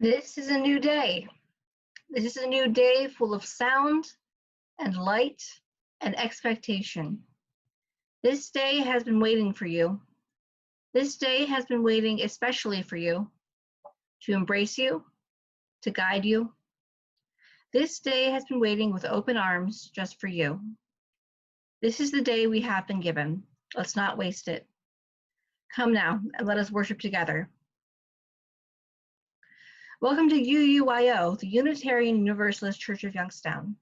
This is a new day. This is a new day full of sound and light and expectation. This day has been waiting for you. This day has been waiting especially for you, to embrace you, to guide you. This day has been waiting with open arms just for you. This is the day we have been given. Let's not waste it. Come now and let us worship together. Welcome to UUIO, the Unitarian Universalist Church of Youngstown.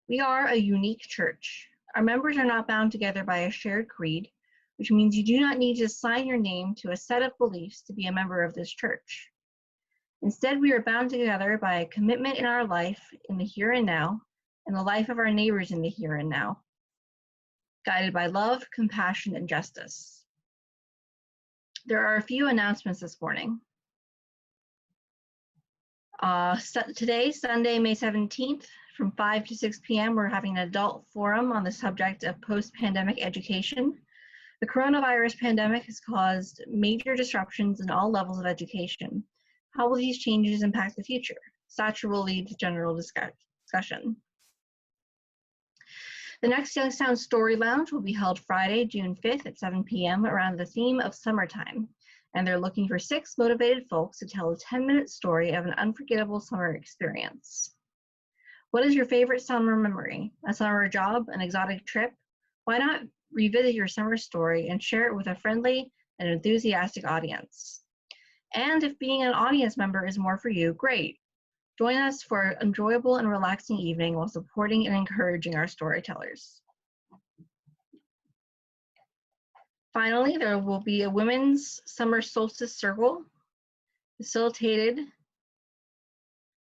We are a unique church. Our members are not bound together by a shared creed, which means you do not need to sign your name to a set of beliefs to be a member of this church. Instead, we are bound together by a commitment in our life in the here and now, and the life of our neighbors in the here and now, guided by love, compassion, and justice. There are a few announcements this morning. Today, Sunday, May 17th, from 5 to 6 p.m., we're having an adult forum on the subject of post-pandemic education. The coronavirus pandemic has caused major disruptions in all levels of education. How will these changes impact the future? Satcher will lead the general discussion. The next Youngstown Story Lounge will be held Friday, June 5th at 7 p.m. around the theme of summertime. And they're looking for 6 motivated folks to tell a 10-minute story of an unforgettable summer experience. What is your favorite summer memory? A summer job, an exotic trip? Why not revisit your summer story and share it with a friendly and enthusiastic audience? And if being an audience member is more for you, great. Join us for an enjoyable and relaxing evening while supporting and encouraging our storytellers. Finally, there will be a Women's Summer Solstice Circle facilitated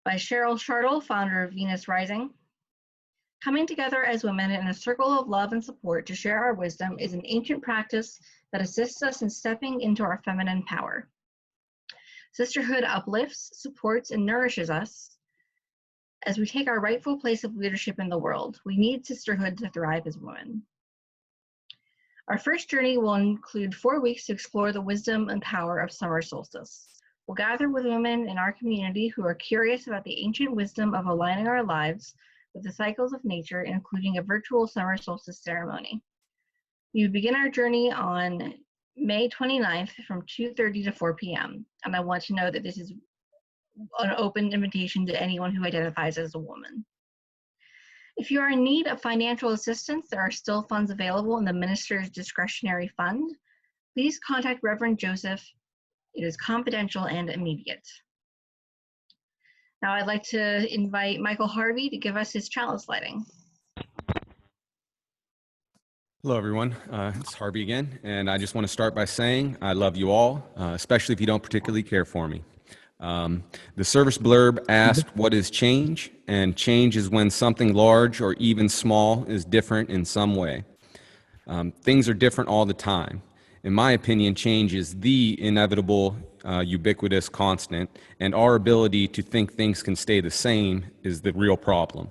by Cheryl Chartle, founder of Venus Rising. Coming together as women in a circle of love and support to share our wisdom is an ancient practice that assists us in stepping into our feminine power. Sisterhood uplifts, supports, and nourishes us as we take our rightful place of leadership in the world. We need sisterhood to thrive as women. Our first journey will include 4 weeks to explore the wisdom and power of summer solstice. We'll gather with women in our community who are curious about the ancient wisdom of aligning our lives with the cycles of nature, including a virtual summer solstice ceremony. We begin our journey on May 29th from 2:30 to 4 p.m. And I want to know that this is an open invitation to anyone who identifies as a woman. If you are in need of financial assistance, there are still funds available in the minister's discretionary fund. Please contact Reverend Joseph. It is confidential and immediate. Now I'd like to invite Michael Harvey to give us his chalice lighting. Hello, everyone. It's Harvey again, and I just want to start by saying I love you all, especially if you don't particularly care for me. The service blurb asked, "What is change?" And change is when something large or even small is different in some way. Things are different all the time. In my opinion, change is the inevitable, ubiquitous constant, and our ability to think things can stay the same is the real problem.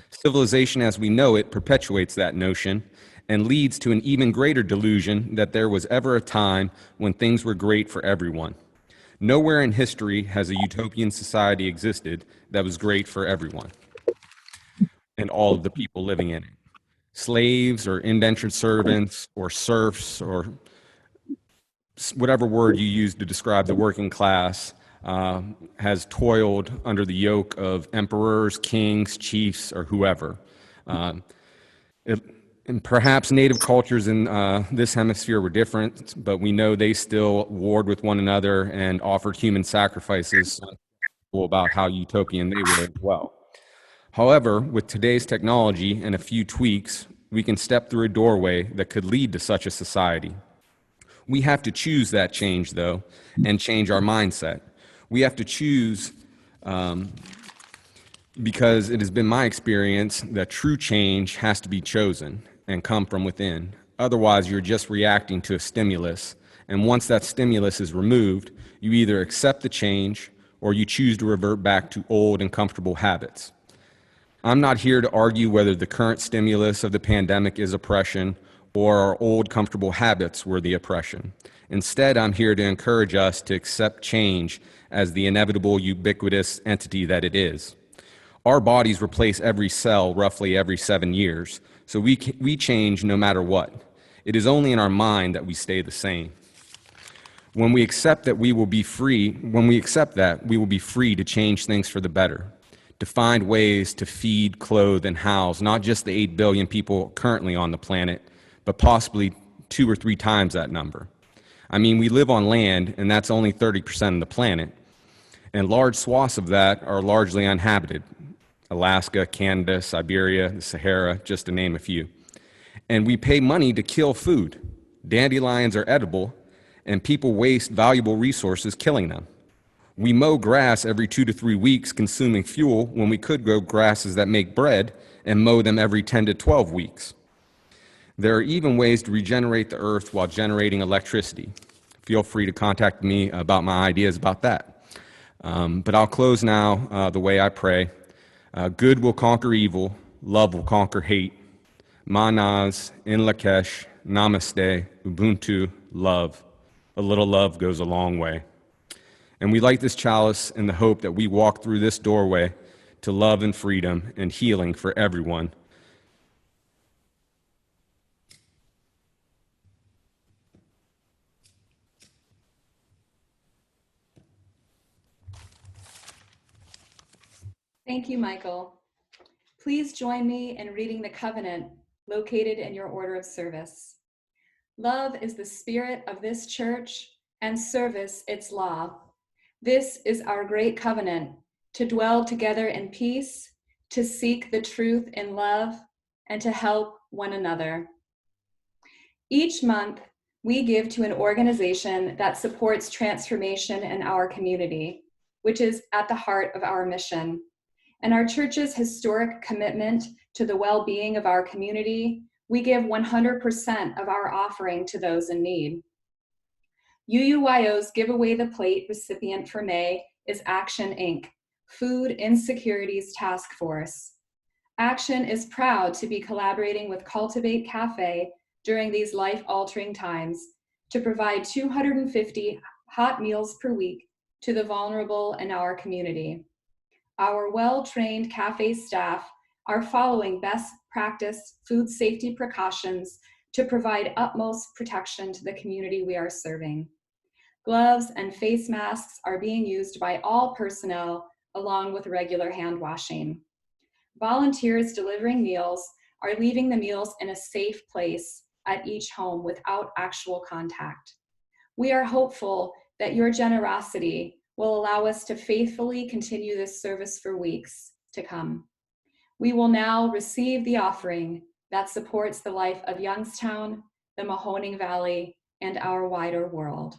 Civilization as we know it perpetuates that notion and leads to an even greater delusion that there was ever a time when things were great for everyone. Nowhere in history has a utopian society existed that was great for everyone and all of the people living in it. Slaves or indentured servants or serfs or whatever word you use to describe the working class has toiled under the yoke of emperors, kings, chiefs, or whoever. And perhaps native cultures in this hemisphere were different, but we know they still warred with one another and offered human sacrifices about how utopian they were as well. However, with today's technology and a few tweaks, we can step through a doorway that could lead to such a society. We have to choose that change, though, and change our mindset. We have to choose because it has been my experience that true change has to be chosen and come from within. Otherwise, you're just reacting to a stimulus. And once that stimulus is removed, you either accept the change or you choose to revert back to old and comfortable habits. I'm not here to argue whether the current stimulus of the pandemic is oppression or our old comfortable habits were the oppression. Instead, I'm here to encourage us to accept change as the inevitable, ubiquitous entity that it is. Our bodies replace every cell roughly every 7 years, so we change no matter what. It is only in our mind that we stay the same. When we accept that, we will be free to change things for the better, to find ways to feed, clothe, and house not just the 8 billion people currently on the planet, but possibly 2 or 3 times that number. I mean, we live on land, and that's only 30% of the planet, and large swaths of that are largely uninhabited. Alaska, Canada, Siberia, the Sahara, just to name a few. And we pay money to kill food. Dandelions are edible, and people waste valuable resources killing them. We mow grass every 2 to 3 weeks, consuming fuel when we could grow grasses that make bread and mow them every 10 to 12 weeks. There are even ways to regenerate the earth while generating electricity. Feel free to contact me about my ideas about that. But I'll close now the way I pray. Good will conquer evil, love will conquer hate. Manaz, in Lakesh, Namaste, Ubuntu, love. A little love goes a long way. And we light this chalice in the hope that we walk through this doorway to love and freedom and healing for everyone. Thank you, Michael. Please join me in reading the covenant located in your order of service. Love is the spirit of this church and service its law. This is our great covenant, to dwell together in peace, to seek the truth in love, and to help one another. Each month, we give to an organization that supports transformation in our community, which is at the heart of our mission. And our church's historic commitment to the well-being of our community, we give 100% of our offering to those in need. UUYO's Give Away the Plate recipient for May is Action Inc., Food Insecurities Task Force. Action is proud to be collaborating with Cultivate Cafe during these life-altering times to provide 250 hot meals per week to the vulnerable in our community. Our well-trained cafe staff are following best practice food safety precautions to provide utmost protection to the community we are serving. Gloves and face masks are being used by all personnel along with regular hand washing. Volunteers delivering meals are leaving the meals in a safe place at each home without actual contact. We are hopeful that your generosity will allow us to faithfully continue this service for weeks to come. We will now receive the offering that supports the life of Youngstown, the Mahoning Valley, and our wider world.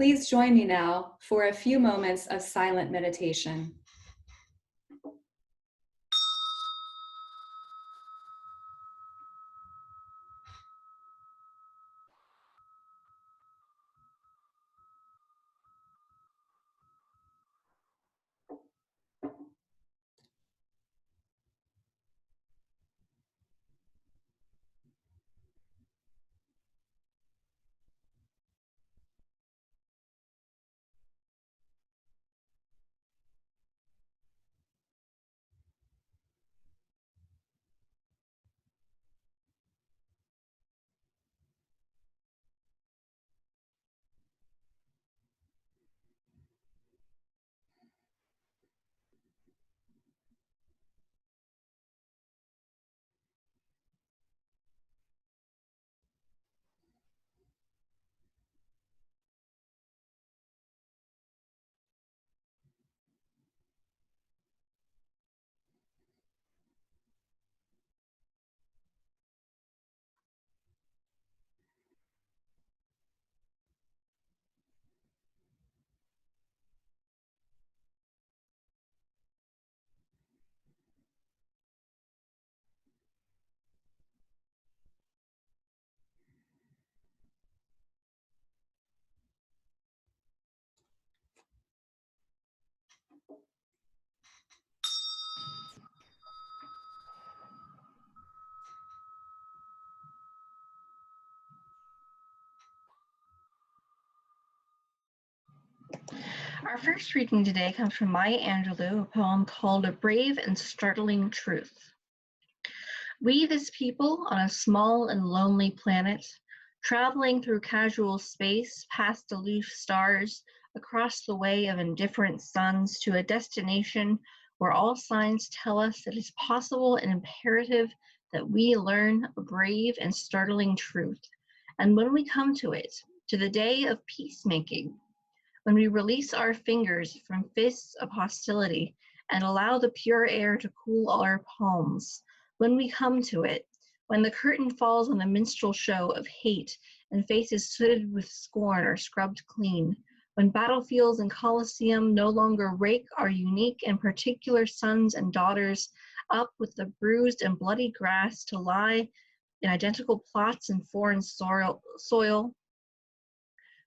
Please join me now for a few moments of silent meditation. Our first reading today comes from Maya Angelou, a poem called A Brave and Startling Truth. We, this people, on a small and lonely planet, traveling through casual space, past aloof stars, across the way of indifferent suns to a destination where all signs tell us it is possible and imperative that we learn a brave and startling truth. And when we come to it, to the day of peacemaking, when we release our fingers from fists of hostility and allow the pure air to cool our palms, when we come to it, when the curtain falls on the minstrel show of hate and faces sooted with scorn are scrubbed clean, when battlefields and coliseum no longer rake our unique and particular sons and daughters up with the bruised and bloody grass to lie in identical plots in foreign soil,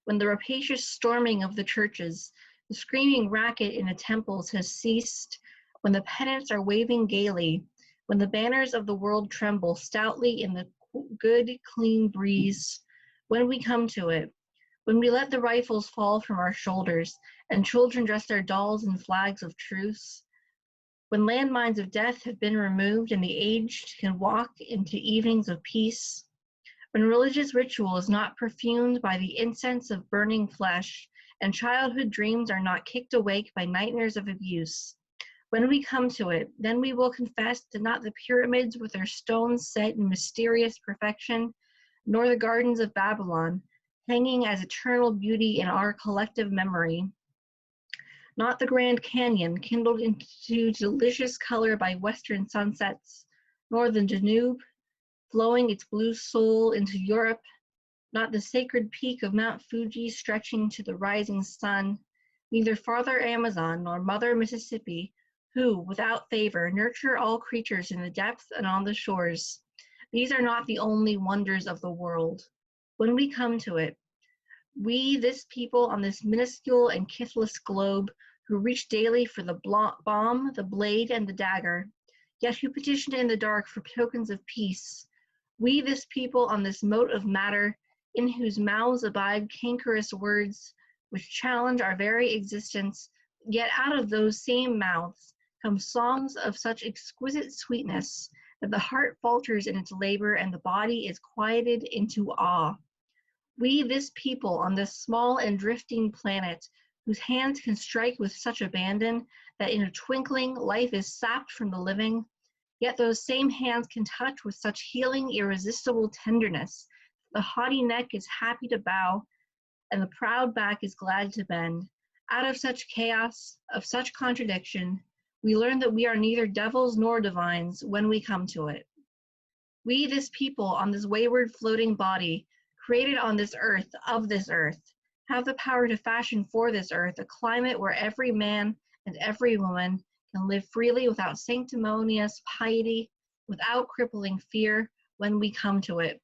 when the rapacious storming of the churches, the screaming racket in the temples has ceased, when the pennants are waving gaily, when the banners of the world tremble stoutly in the good, clean breeze, when we come to it, when we let the rifles fall from our shoulders and children dress their dolls in flags of truce, when landmines of death have been removed and the aged can walk into evenings of peace, when religious ritual is not perfumed by the incense of burning flesh, and childhood dreams are not kicked awake by nightmares of abuse, when we come to it, then we will confess that not the pyramids with their stones set in mysterious perfection, nor the gardens of Babylon, hanging as eternal beauty in our collective memory, not the Grand Canyon kindled into delicious color by western sunsets, nor the Danube, flowing its blue soul into Europe, not the sacred peak of Mount Fuji stretching to the rising sun, neither Father Amazon nor Mother Mississippi, who, without favor, nurture all creatures in the depths and on the shores. These are not the only wonders of the world. When we come to it, we, this people on this minuscule and kithless globe, who reach daily for the bomb, the blade, and the dagger, yet who petition in the dark for tokens of peace, we, this people on this mote of matter, in whose mouths abide cankerous words which challenge our very existence, yet out of those same mouths come songs of such exquisite sweetness that the heart falters in its labor and the body is quieted into awe. We, this people on this small and drifting planet, whose hands can strike with such abandon that in a twinkling life is sapped from the living, yet those same hands can touch with such healing, irresistible tenderness. The haughty neck is happy to bow, and the proud back is glad to bend. Out of such chaos, of such contradiction, we learn that we are neither devils nor divines when we come to it. We, this people on this wayward floating body, created on this earth, of this earth, have the power to fashion for this earth a climate where every man and every woman can live freely without sanctimonious piety, without crippling fear when we come to it.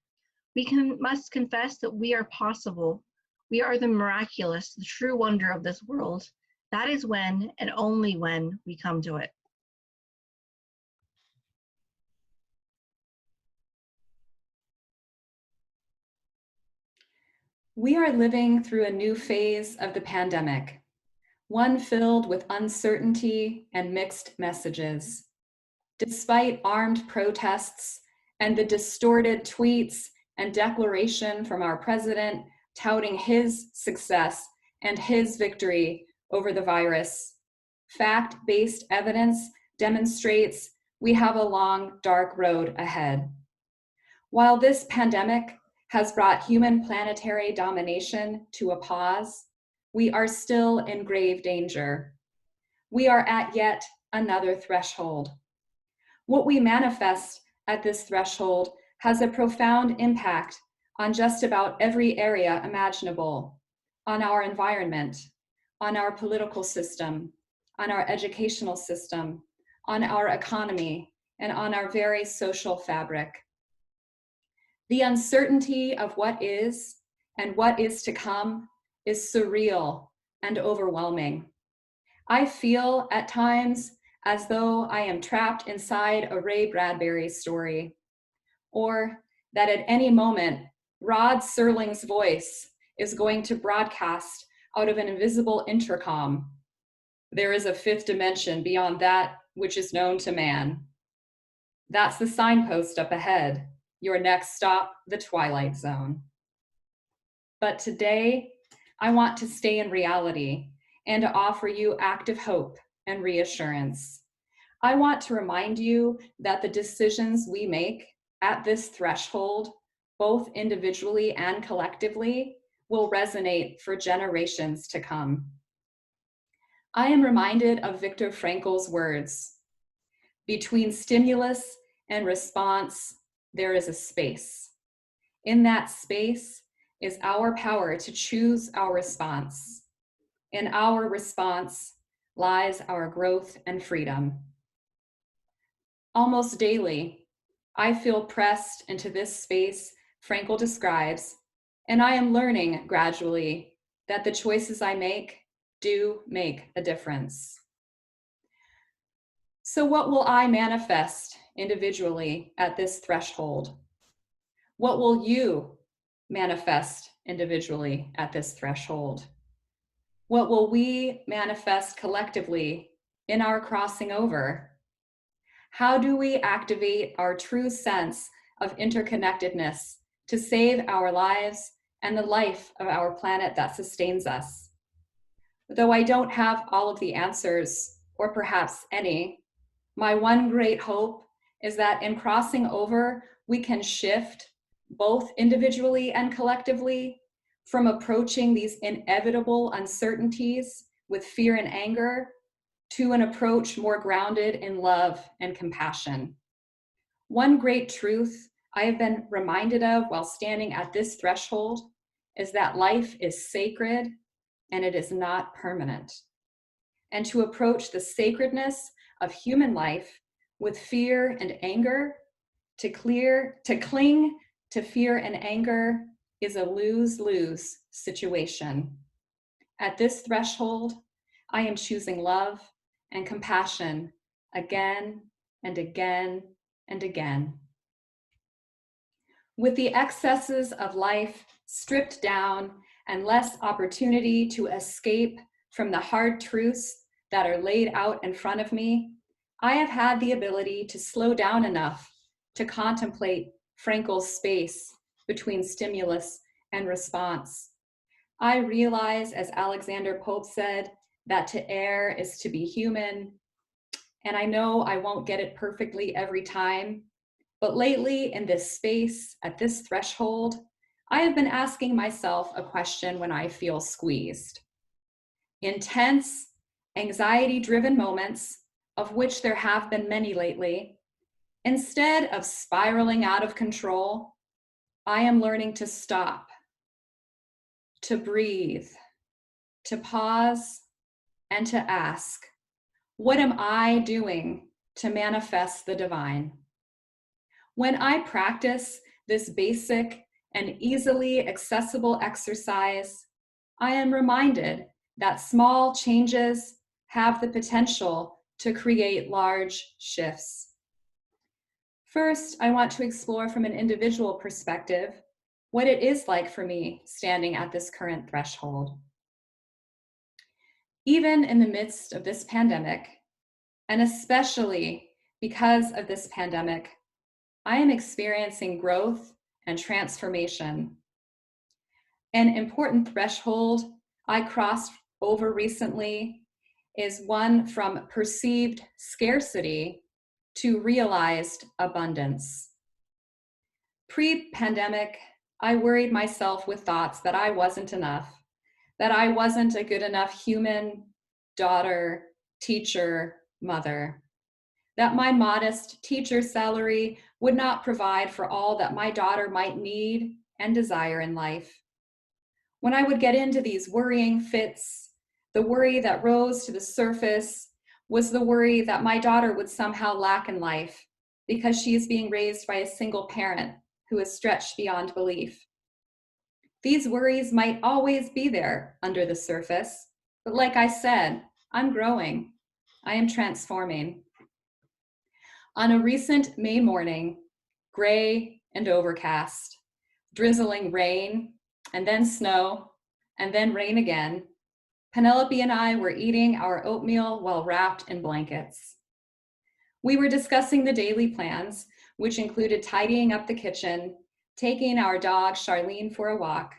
Must confess that we are possible. We are the miraculous, the true wonder of this world. That is when, and only when, we come to it. We are living through a new phase of the pandemic, one filled with uncertainty and mixed messages. Despite armed protests and the distorted tweets and declaration from our president touting his success and his victory over the virus, fact-based evidence demonstrates we have a long, dark road ahead. While this pandemic has brought human planetary domination to a pause, we are still in grave danger. We are at yet another threshold. What we manifest at this threshold has a profound impact on just about every area imaginable, on our environment, on our political system, on our educational system, on our economy, and on our very social fabric. The uncertainty of what is and what is to come is surreal and overwhelming. I feel at times as though I am trapped inside a Ray Bradbury story, or that at any moment, Rod Serling's voice is going to broadcast out of an invisible intercom. There is a fifth dimension beyond that which is known to man. That's the signpost up ahead. Your next stop, the Twilight Zone. But today, I want to stay in reality and to offer you active hope and reassurance. I want to remind you that the decisions we make at this threshold, both individually and collectively, will resonate for generations to come. I am reminded of Viktor Frankl's words, "Between stimulus and response, there is a space. In that space is our power to choose our response. In our response lies our growth and freedom." Almost daily, I feel pressed into this space Frankl describes, and I am learning gradually that the choices I make do make a difference. So what will I manifest individually at this threshold? What will you manifest individually at this threshold? What will we manifest collectively in our crossing over? How do we activate our true sense of interconnectedness to save our lives and the life of our planet that sustains us? Though I don't have all of the answers, or perhaps any, my one great hope is that in crossing over, we can shift, both individually and collectively, from approaching these inevitable uncertainties with fear and anger to an approach more grounded in love and compassion. One great truth I have been reminded of while standing at this threshold is that life is sacred and it is not permanent. And to approach the sacredness of human life with fear and anger, to cling to fear and anger is a lose-lose situation. At this threshold, I am choosing love and compassion again and again and again. With the excesses of life stripped down and less opportunity to escape from the hard truths that are laid out in front of me, I have had the ability to slow down enough to contemplate Frankl's space between stimulus and response. I realize, as Alexander Pope said, that to err is to be human. And I know I won't get it perfectly every time, but lately in this space, at this threshold, I have been asking myself a question when I feel squeezed. Intense, anxiety-driven moments, of which there have been many lately, instead of spiraling out of control, I am learning to stop, to breathe, to pause, and to ask, what am I doing to manifest the divine? When I practice this basic and easily accessible exercise, I am reminded that small changes have the potential to create large shifts. First, I want to explore from an individual perspective what it is like for me standing at this current threshold. Even in the midst of this pandemic, and especially because of this pandemic, I am experiencing growth and transformation. An important threshold I crossed over recently is one from perceived scarcity to realized abundance. Pre-pandemic, I worried myself with thoughts that I wasn't enough, that I wasn't a good enough human, daughter, teacher, mother, that my modest teacher salary would not provide for all that my daughter might need and desire in life. When I would get into these worrying fits, the worry that rose to the surface was the worry that my daughter would somehow lack in life because she is being raised by a single parent who is stretched beyond belief. These worries might always be there under the surface, but like I said, I'm growing. I am transforming. On a recent May morning, gray and overcast, drizzling rain, and then snow, and then rain again, Penelope and I were eating our oatmeal while wrapped in blankets. We were discussing the daily plans, which included tidying up the kitchen, taking our dog Charlene for a walk,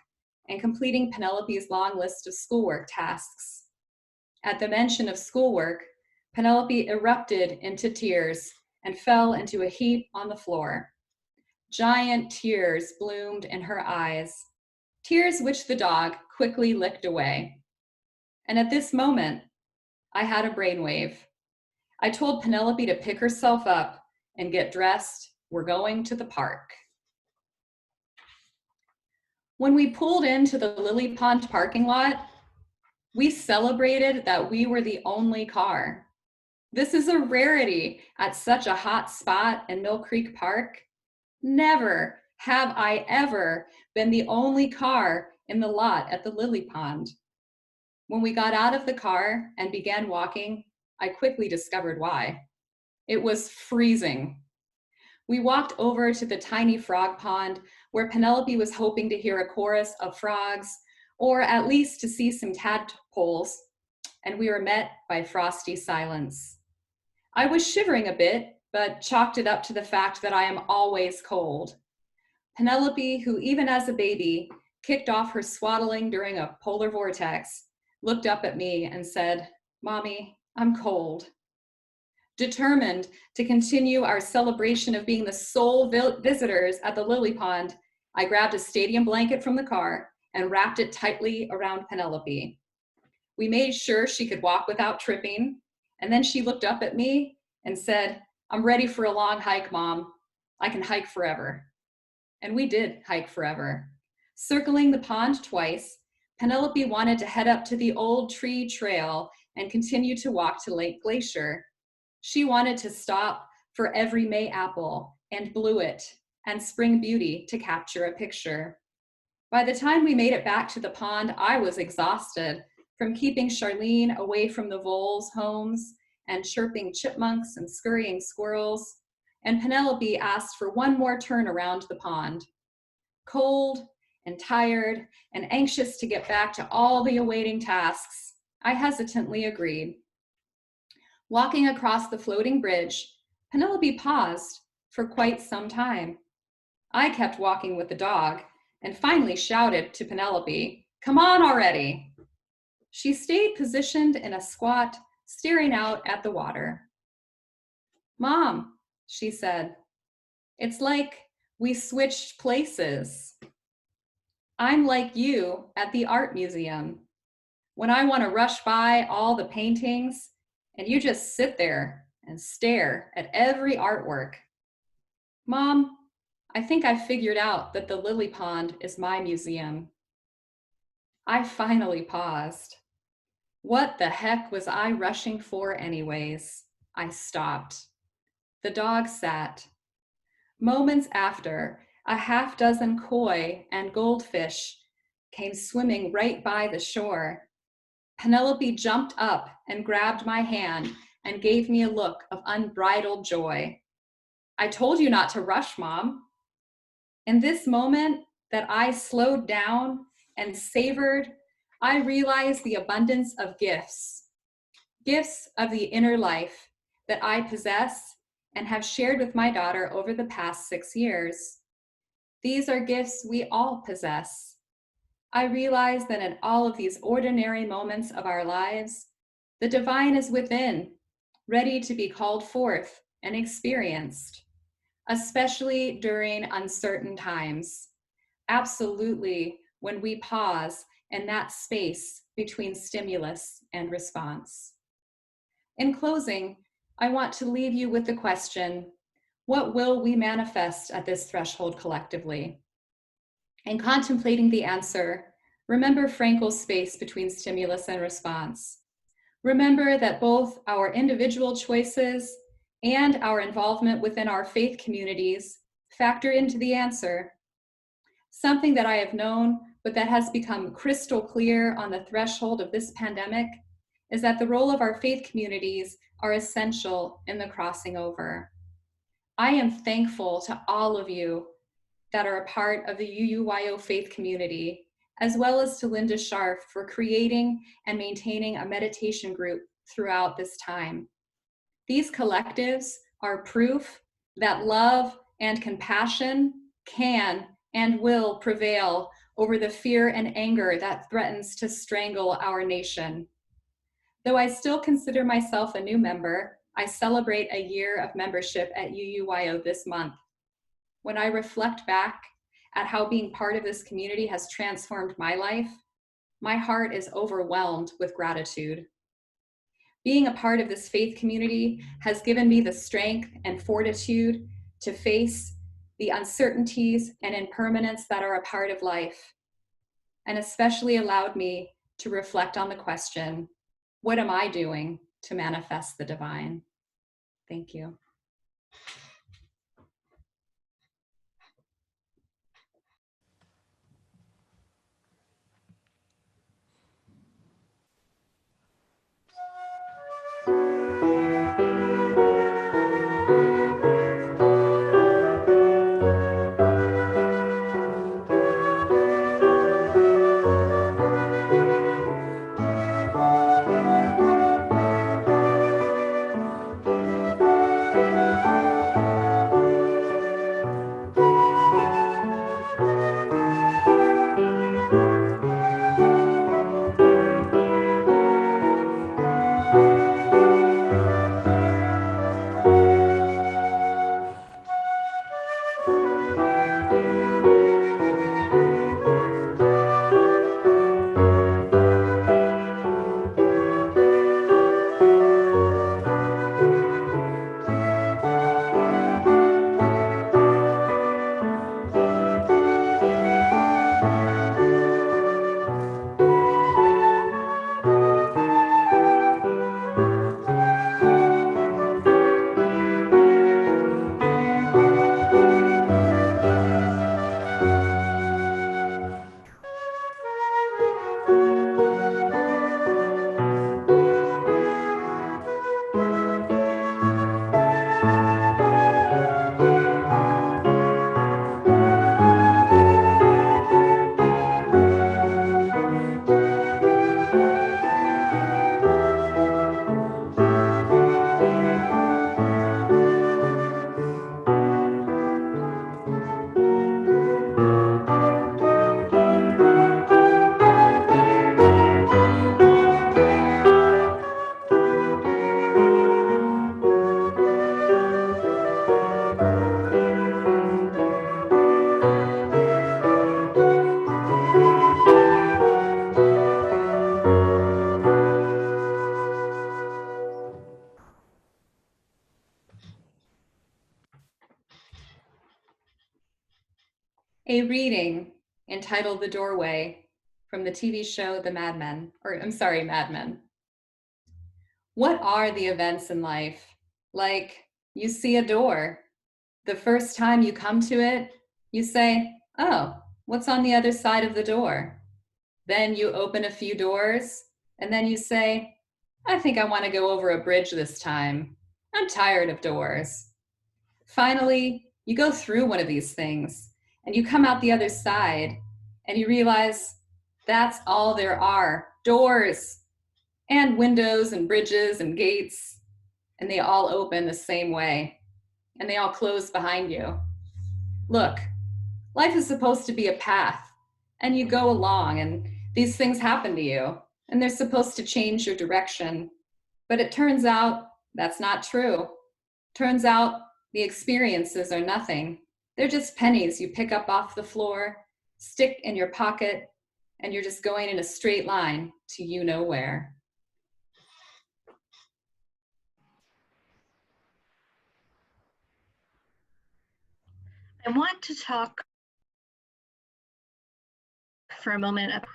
and completing Penelope's long list of schoolwork tasks. At the mention of schoolwork, Penelope erupted into tears and fell into a heap on the floor. Giant tears bloomed in her eyes, tears which the dog quickly licked away. And at this moment, I had a brainwave. I told Penelope to pick herself up and get dressed. We're going to the park. When we pulled into the Lily Pond parking lot, we celebrated that we were the only car. This is a rarity at such a hot spot in Mill Creek Park. Never have I ever been the only car in the lot at the Lily Pond. When we got out of the car and began walking, I quickly discovered why. It was freezing. We walked over to the tiny frog pond where Penelope was hoping to hear a chorus of frogs, or at least to see some tadpoles, and we were met by frosty silence. I was shivering a bit, but chalked it up to the fact that I am always cold. Penelope, who even as a baby kicked off her swaddling during a polar vortex, looked up at me and said, "Mommy, I'm cold." Determined to continue our celebration of being the sole visitors at the Lily Pond, I grabbed a stadium blanket from the car and wrapped it tightly around Penelope. We made sure she could walk without tripping, and then she looked up at me and said, "I'm ready for a long hike, Mom. I can hike forever." And we did hike forever. Circling the pond twice, Penelope wanted to head up to the old tree trail and continue to walk to Lake Glacier. She wanted to stop for every May apple and bluet and spring beauty to capture a picture. By the time we made it back to the pond, I was exhausted from keeping Charlene away from the voles' homes and chirping chipmunks and scurrying squirrels, and Penelope asked for one more turn around the pond. Cold and tired and anxious to get back to all the awaiting tasks, I hesitantly agreed. Walking across the floating bridge, Penelope paused for quite some time. I kept walking with the dog and finally shouted to Penelope, "Come on already." She stayed positioned in a squat, staring out at the water. "Mom," she said, "it's like we switched places. I'm like you at the art museum. When I want to rush by all the paintings, and you just sit there and stare at every artwork. Mom, I think I figured out that the Lily Pond is my museum." I finally paused. What the heck was I rushing for anyways? I stopped. The dog sat. Moments after, a half dozen koi and goldfish came swimming right by the shore. Penelope jumped up and grabbed my hand and gave me a look of unbridled joy. I told you not to rush, Mom. In this moment that I slowed down and savored, I realized the abundance of gifts of the inner life that I possess and have shared with my daughter over the past 6 years. These are gifts we all possess. I realize that in all of these ordinary moments of our lives, the divine is within, ready to be called forth and experienced, especially during uncertain times. Absolutely, when we pause in that space between stimulus and response. In closing, I want to leave you with the question, what will we manifest at this threshold collectively? In contemplating the answer, remember Frankel's space between stimulus and response. Remember that both our individual choices and our involvement within our faith communities factor into the answer. Something that I have known, but that has become crystal clear on the threshold of this pandemic, is that the role of our faith communities are essential in the crossing over. I am thankful to all of you that are a part of the UUYO faith community, as well as to Linda Scharf for creating and maintaining a meditation group throughout this time. These collectives are proof that love and compassion can and will prevail over the fear and anger that threatens to strangle our nation. Though I still consider myself a new member, I celebrate a year of membership at UUYO this month. When I reflect back at how being part of this community has transformed my life, my heart is overwhelmed with gratitude. Being a part of this faith community has given me the strength and fortitude to face the uncertainties and impermanence that are a part of life, and especially allowed me to reflect on the question, what am I doing to manifest the divine? Thank you. A reading entitled The Doorway from the TV show Mad Men. What are the events in life? Like, you see a door. The first time you come to it, you say, oh, what's on the other side of the door? Then you open a few doors, and then you say, I think I want to go over a bridge this time. I'm tired of doors. Finally, you go through one of these things, and you come out the other side, and you realize that's all there are, doors and windows and bridges and gates, and they all open the same way, and they all close behind you. Look, life is supposed to be a path, and you go along, and these things happen to you, and they're supposed to change your direction. But it turns out that's not true. Turns out the experiences are nothing. They're just pennies you pick up off the floor, stick in your pocket, and you're just going in a straight line to you know where. I want to talk for a moment about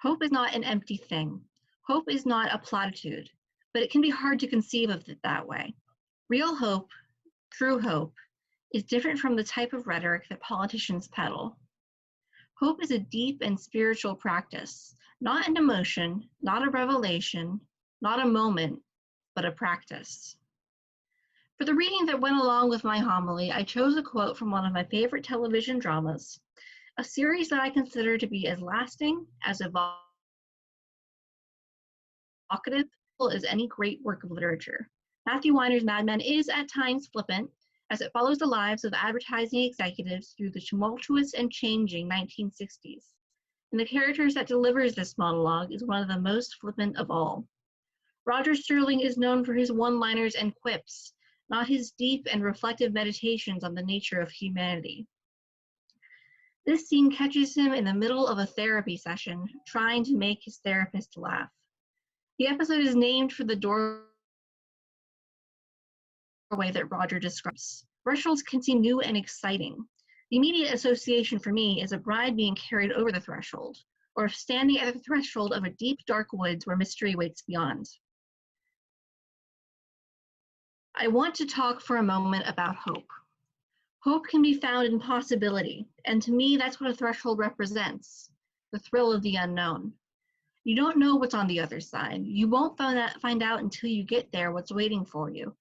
hope is not an empty thing. Hope is not a platitude, but it can be hard to conceive of it that way. Real hope, true hope, is different from the type of rhetoric that politicians peddle. Hope is a deep and spiritual practice, not an emotion, not a revelation, not a moment, but a practice. For the reading that went along with my homily, I chose a quote from one of my favorite television dramas, a series that I consider to be as lasting, as evocative as any great work of literature. Matthew Weiner's Mad Men is at times flippant, as it follows the lives of advertising executives through the tumultuous and changing 1960s. And the character that delivers this monologue is one of the most flippant of all. Roger Sterling is known for his one-liners and quips, not his deep and reflective meditations on the nature of humanity. This scene catches him in the middle of a therapy session, trying to make his therapist laugh. The episode is named for the doorway that Roger describes. Thresholds can seem new and exciting. The immediate association for me is a bride being carried over the threshold, or of standing at the threshold of a deep, dark woods where mystery waits beyond. I want to talk for a moment about hope. Hope can be found in possibility, and to me, that's what a threshold represents, the thrill of the unknown. You don't know what's on the other side. You won't find out until you get there what's waiting for you.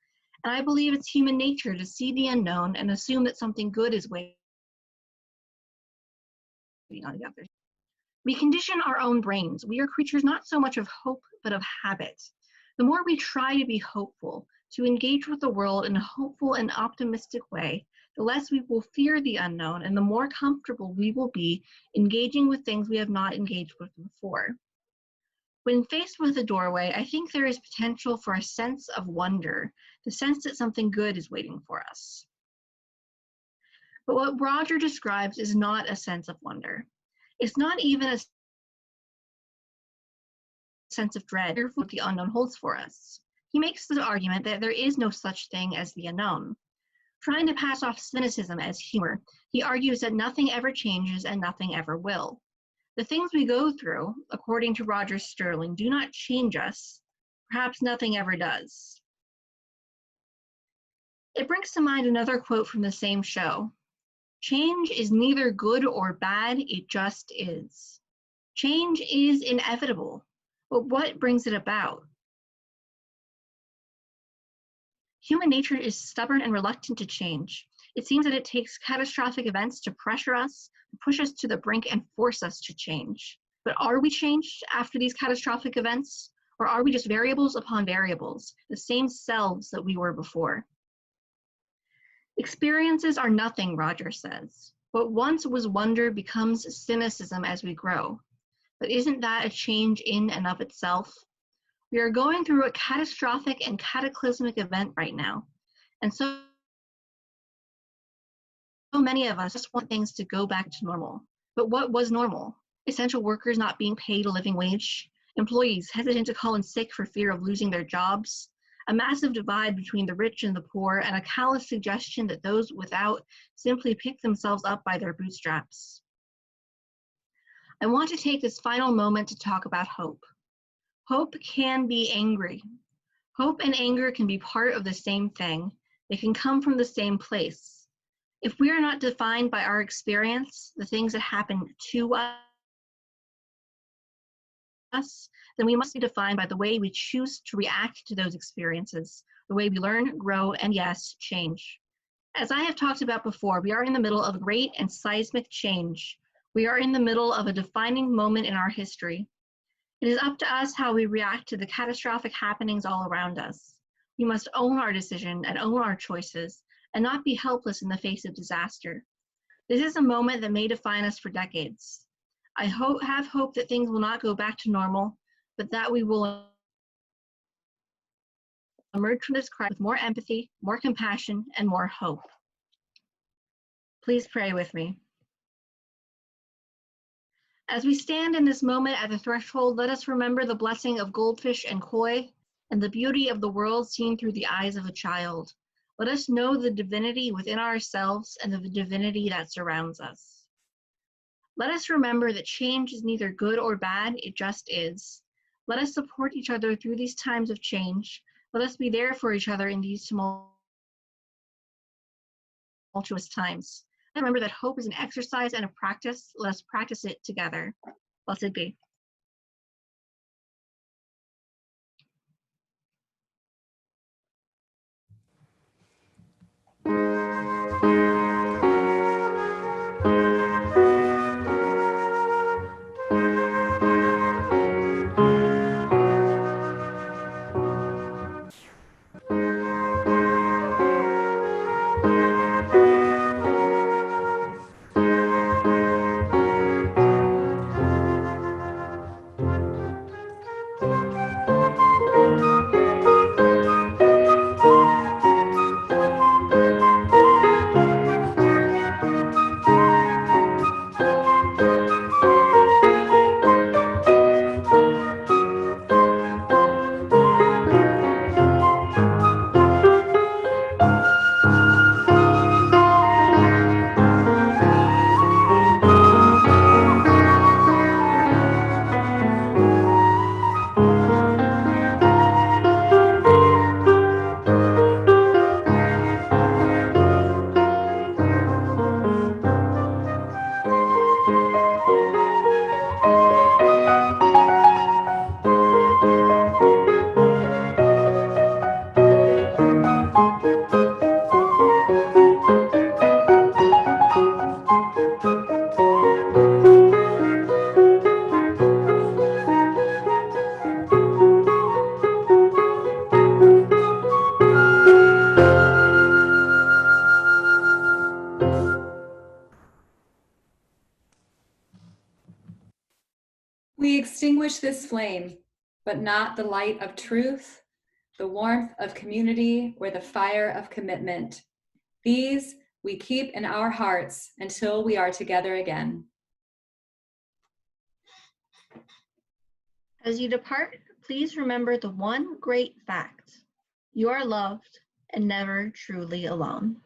And I believe it's human nature to see the unknown and assume that something good is waiting on the other side. We condition our own brains. We are creatures not so much of hope, but of habit. The more we try to be hopeful, to engage with the world in a hopeful and optimistic way, the less we will fear the unknown and the more comfortable we will be engaging with things we have not engaged with before. When faced with a doorway, I think there is potential for a sense of wonder, the sense that something good is waiting for us. But what Roger describes is not a sense of wonder. It's not even a sense of dread for what the unknown holds for us. He makes the argument that there is no such thing as the unknown. Trying to pass off cynicism as humor, he argues that nothing ever changes and nothing ever will. The things we go through, according to Roger Sterling, do not change us. Perhaps nothing ever does. It brings to mind another quote from the same show. Change is neither good or bad, it just is. Change is inevitable, but what brings it about? Human nature is stubborn and reluctant to change. It seems that it takes catastrophic events to pressure us, push us to the brink, and force us to change. But are we changed after these catastrophic events? Or are we just variables upon variables, the same selves that we were before? Experiences are nothing, Roger says. What once was wonder becomes cynicism as we grow. But isn't that a change in and of itself? We are going through a catastrophic and cataclysmic event right now. And so many of us just want things to go back to normal. But what was normal? Essential workers not being paid a living wage, employees hesitant to call in sick for fear of losing their jobs, a massive divide between the rich and the poor, and a callous suggestion that those without simply pick themselves up by their bootstraps. I want to take this final moment to talk about hope. Hope can be angry. Hope and anger can be part of the same thing. They can come from the same place. If we are not defined by our experience, the things that happen to us, then we must be defined by the way we choose to react to those experiences, the way we learn, grow, and yes, change. As I have talked about before, we are in the middle of a great and seismic change. We are in the middle of a defining moment in our history. It is up to us how we react to the catastrophic happenings all around us. We must own our decision and own our choices and not be helpless in the face of disaster. This is a moment that may define us for decades. I have hope that things will not go back to normal, but that we will emerge from this crisis with more empathy, more compassion, and more hope. Please pray with me. As we stand in this moment at the threshold, let us remember the blessing of goldfish and koi and the beauty of the world seen through the eyes of a child. Let us know the divinity within ourselves and the divinity that surrounds us. Let us remember that change is neither good or bad, it just is. Let us support each other through these times of change. Let us be there for each other in these tumultuous times. And remember that hope is an exercise and a practice. Let us practice it together. Blessed be. We extinguish this flame, but not the light of truth, the warmth of community, or the fire of commitment. These we keep in our hearts until we are together again. As you depart, please remember the one great fact. You are loved and never truly alone.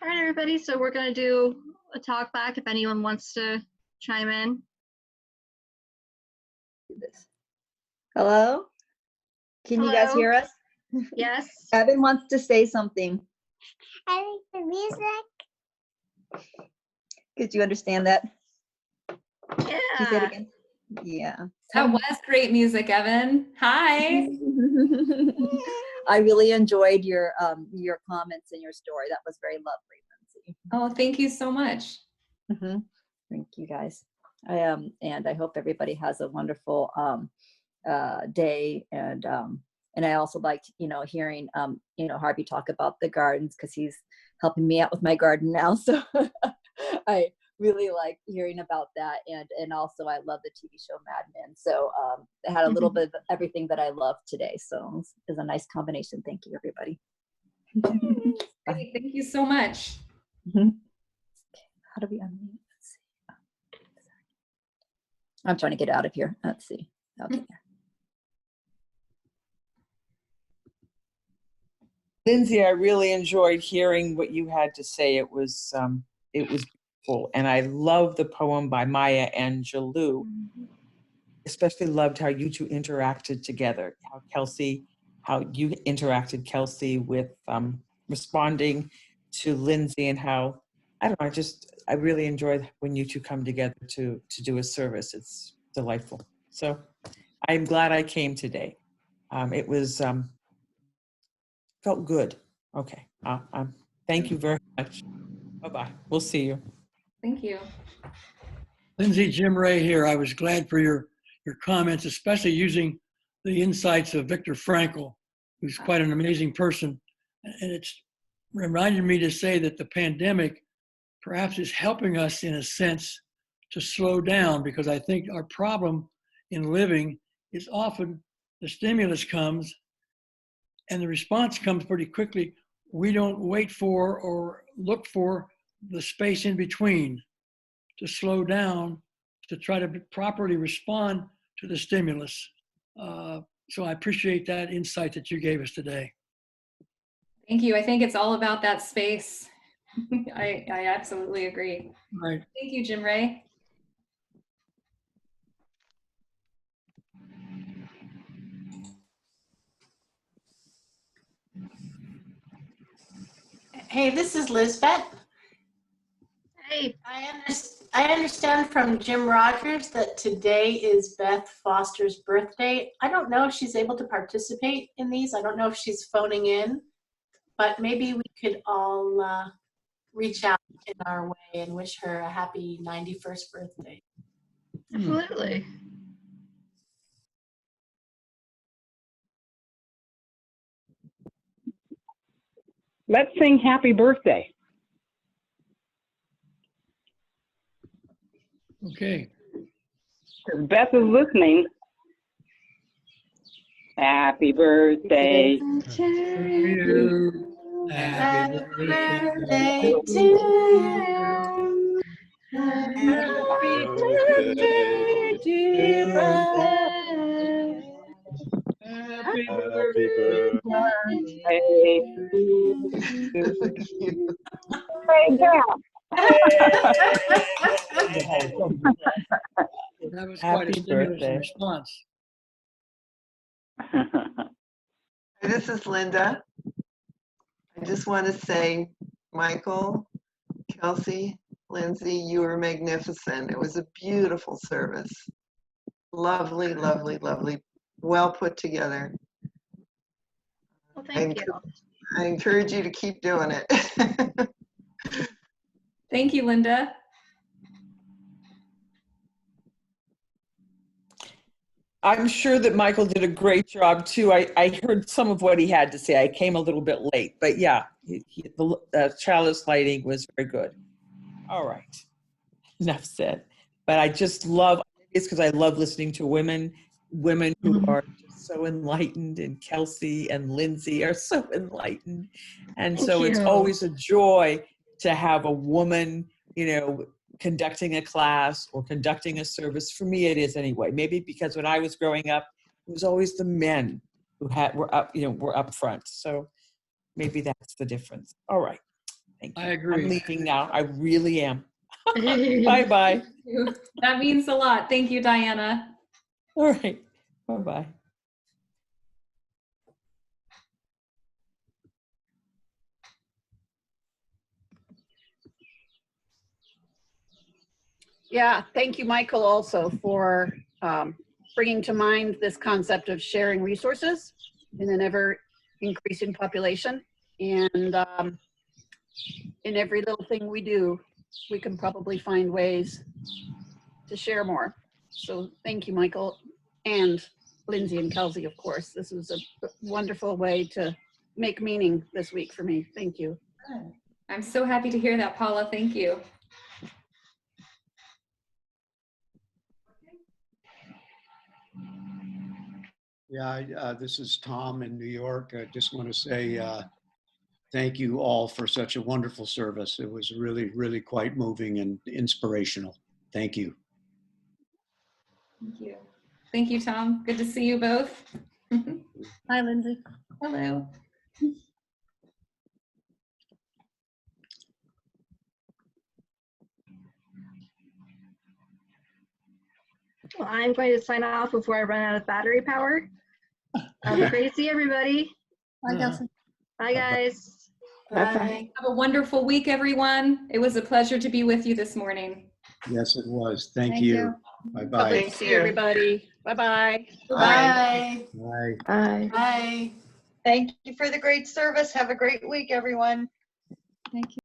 All right, everybody, so we're going to do a talk back if anyone wants to chime in. Hello? Can you guys Hello? hear us? Yes? Evan wants to say something. I like the music. Could you understand that? Can you say it Yeah. again? Yeah. That was great music, Evan. Hi. I really enjoyed your comments and your story. That was very lovely, Lindsay. Oh, thank you so much. Thank you, guys. And I hope everybody has a wonderful day. And I also liked, hearing Harvey talk about the gardens, because he's helping me out with my garden now. So I really like hearing about that. And also I love the TV show Mad Men. So it had a little bit of everything that I love today. So it's a nice combination. Thank you, everybody. Great. Thank you so much. How do we unmute? Let's see. I'm trying to get out of here. Let's see. Okay. Lindsay, I really enjoyed hearing what you had to say. It was beautiful, and I love the poem by Maya Angelou. Especially loved how you two interacted together. How you interacted, Kelsey, with responding to Lindsay, and how I really enjoyed when you two come together to do a service. It's delightful. So I'm glad I came today. It was. Felt good. Okay. Thank you very much. Bye-bye. We'll see you. Thank you. Lindsay, Jim Ray here. I was glad for your comments, especially using the insights of Viktor Frankl, who's quite an amazing person. And it's reminded me to say that the pandemic perhaps is helping us in a sense to slow down, because I think our problem in living is often the stimulus comes and the response comes pretty quickly. We don't wait for or look for the space in between to slow down, to try to properly respond to the stimulus. So I appreciate that insight that you gave us today. Thank you. I think it's all about that space. I absolutely agree. Right. Thank you, Jim Ray. Hey, this is Lisbeth. Hey. I understand from Jim Rogers that today is Beth Foster's birthday. I don't know if she's able to participate in these. I don't know if she's phoning in, but maybe we could all reach out in our way and wish her a happy 91st birthday. Absolutely. Let's sing happy birthday. Okay. Beth is listening. Happy birthday. To you. Happy Birthday to you. Happy birthday, dear Beth. Happy birthday. birthday to you. Hey, girl. That was quite a Happy stimulus birthday. response. This is Linda. I just want to say, Michael, Kelsey, Lindsay, you were magnificent. It was a beautiful service. Lovely, lovely, lovely. Well put together. Well, thank you. I encourage you to keep doing it. Thank you, Linda. I'm sure that Michael did a great job too. I heard some of what he had to say. I came a little bit late, but yeah, the chalice lighting was very good. All right, enough said. But I just love, it's because I love listening to women who are just so enlightened, and Kelsey and Lindsay are so enlightened. And so Thank it's you. always a joy to have a woman, conducting a class or conducting a service. For me, it is anyway. Maybe because when I was growing up, it was always the men who were up front. So maybe that's the difference. All right. Thank you. I agree. I'm leaving now. I really am. Bye-bye. That means a lot. Thank you, Diana. All right. Bye-bye. Yeah, thank you, Michael, also for bringing to mind this concept of sharing resources in an ever increasing population. And in every little thing we do, we can probably find ways to share more. So thank you, Michael, and Lindsay and Kelsey, of course. This was a wonderful way to make meaning this week for me. Thank you. I'm so happy to hear that, Paula. Thank you. Yeah, this is Tom in New York. I just want to say thank you all for such a wonderful service. It was really, really quite moving and inspirational. Thank you. Thank you. Thank you, Tom. Good to see you both. Hi, Lindsay. Hello. Well, I'm going to sign off before I run out of battery power. Great to see everybody. Bye, Kelsey. Bye, guys. Bye. Have a wonderful week, everyone. It was a pleasure to be with you this morning. Yes, it was. Thank Thank you. you. Bye-bye. Lovely to Thank see you. everybody. Bye-bye. Bye. Bye. Bye. Thank you for the great service. Have a great week, everyone. Thank you.